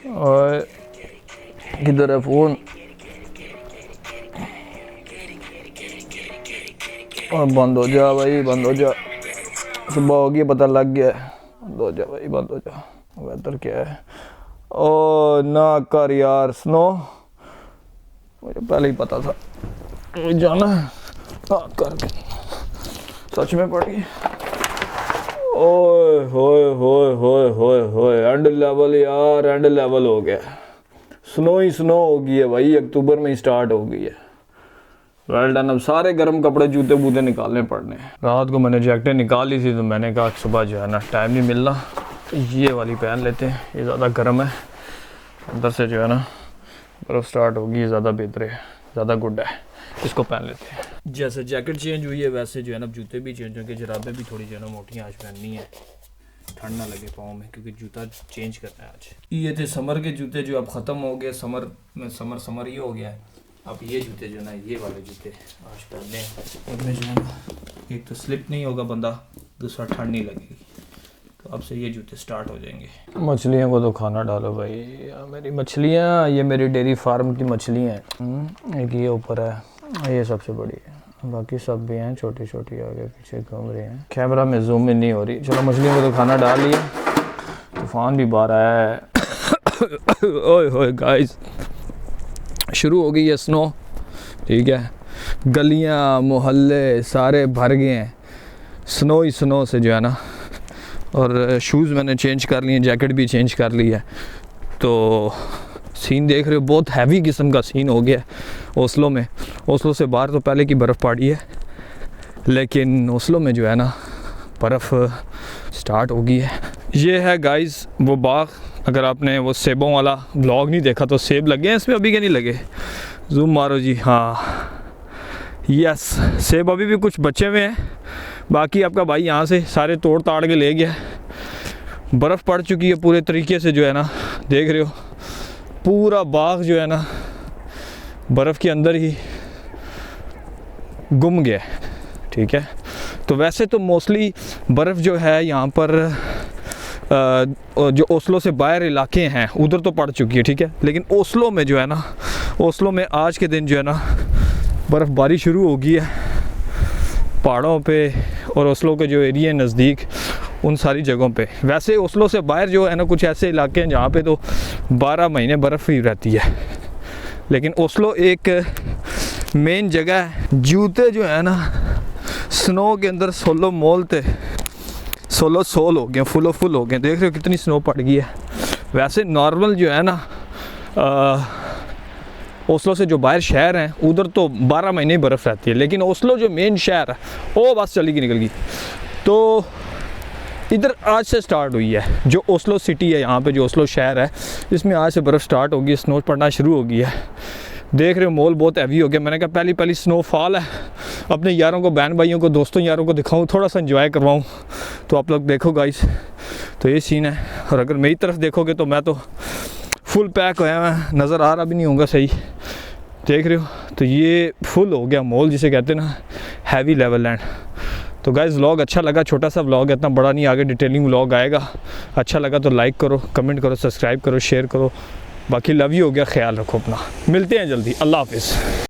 और किधर है फ़ोन? और बंद हो जा भाई, बंद हो जा, सुबह होगी पता लग गया है। बंद हो जा भाई, बंद हो जा। वेदर क्या है? ओ ना कर यार स्नो, मुझे पहले ही पता था जाना है। हाँ करके सच में पड़ी। ओए होए होए होए होए होए, एंड लेवल यार, एंड लेवल हो गया। स्नो ही स्नो हो गई है भाई, अक्टूबर में ही स्टार्ट हो गई है। Well done. अब सारे गर्म कपड़े जूते बूते निकालने पड़ने। रात को मैंने जैकेटें निकाल ली थी तो मैंने कहा सुबह जो है ना टाइम नहीं मिलना, तो ये वाली पहन लेते हैं, ये ज़्यादा गर्म है, अंदर से जो है ना बर्फ़ स्टार्ट होगी, ये ज़्यादा बेहतर है, ज़्यादा गुड है, इसको पहन लेते हैं। जैसे जैकेट चेंज हुई है वैसे जो है ना जूते भी चेंज होंगे, जराबें भी थोड़ी जो है ना मोटी आज पहननी है, ठंड ना लगे पाँव में, क्योंकि जूता चेंज करना है आज। ये थे समर के जूते जो अब ख़त्म हो गए, समर में समर ही हो गया है। अब ये जूते जो है ना, ये वाले जूते आज पहनने हैं। इनमें जो है ना एक तो स्लिप नहीं होगा बंदा, दूसरा ठंड नहीं लगेगी, तो अब से ये जूते स्टार्ट हो जाएंगे। मछलियों को तो खाना डालो भाई, मेरी मछलियाँ, ये मेरी डेयरी फार्म की मछलियाँ हैं। एक ये ऊपर है, ये सबसे बड़ी है, बाकी सब भी हैं छोटी छोटी, आगे पीछे घूम रही हैं। कैमरा में जूम इन नहीं हो रही। चलो मछलियों को तो खाना डाल लिया, तूफान भी बाहर आया है। ओए होए गाइस, शुरू हो गई है स्नो, ठीक है, गलियां मोहल्ले सारे भर गए हैं स्नो ही स्नो से जो है ना। और शूज़ मैंने चेंज कर लिए, जैकेट भी चेंज कर ली है, तो सीन देख रहे हो, बहुत हैवी किस्म का सीन हो गया ओस्लो में। ओस्लो से बाहर तो पहले की बर्फ़ पड़ी है, लेकिन ओस्लो में जो है ना बर्फ़ स्टार्ट हो गई है। ये है गाइस वो बाग, अगर आपने वो सेबों वाला ब्लॉग नहीं देखा तो सेब लगे हैं इसमें, अभी के नहीं लगे, जूम मारो जी, हाँ यस, सेब अभी भी कुछ बचे हुए हैं, बाकी आपका भाई यहाँ से सारे तोड़ ताड़ के ले गया। बर्फ़ पड़ चुकी है पूरे तरीके से जो है ना, देख रहे हो पूरा बाग जो है ना बर्फ़ के अंदर ही गुम गया, ठीक है। तो वैसे तो मोस्टली बर्फ़ जो है यहाँ पर जो ओस्लो से बाहर इलाके हैं उधर तो पड़ चुकी है, ठीक है, लेकिन ओस्लो में जो है ना, ओस्लो में आज के दिन जो है ना बर्फ़बारी शुरू हो गई है पहाड़ों पे, और ओस्लो के जो एरिया नज़दीक उन सारी जगहों पे। वैसे ओस्लो से बाहर जो है ना कुछ ऐसे इलाके हैं जहाँ पे तो 12 महीने बर्फ़ ही रहती है, लेकिन ओस्लो एक मेन जगह है। जूते जो है ना स्नो के अंदर सोलो मोल थे, सोलो सोल हो गए, फुल हो गए, देख रहे हो कितनी स्नो पड़ गई है। वैसे नॉर्मल जो है ना ओस्लो से जो बाहर शहर हैं उधर तो 12 महीने ही बर्फ़ रहती है, लेकिन ओस्लो जो मेन शहर है वो बस चली गई निकल गई, तो इधर आज से स्टार्ट हुई है। जो ओस्लो सिटी है यहाँ पे, जो ओस्लो शहर है, इसमें आज से बर्फ़ स्टार्ट होगी, स्नो पड़ना शुरू हो गई है। देख रहे हो मॉल बहुत हैवी हो गया। मैंने कहा पहली स्नोफॉल है, अपने यारों को, बहन भाइयों को, दोस्तों यारों को दिखाऊं, थोड़ा सा एंजॉय करवाऊं, तो आप लोग देखो गाइस, तो ये सीन है। और अगर मेरी तरफ देखोगे तो मैं तो फुल पैक होया, मैं नज़र आ रहा भी नहीं होगा सही, देख रहे हो, तो ये फुल हो गया मॉल, जिसे कहते हैं ना हैवी लेवल लैंड। तो गाइस व्लॉग अच्छा लगा, छोटा सा व्लॉग है, इतना बड़ा नहीं, आगे डिटेलिंग व्लॉग आएगा। अच्छा लगा तो लाइक करो, कमेंट करो, सब्सक्राइब करो, शेयर करो, बाकी लव यू हो गया, ख्याल रखो अपना, मिलते हैं जल्दी, अल्लाह हाफिज़।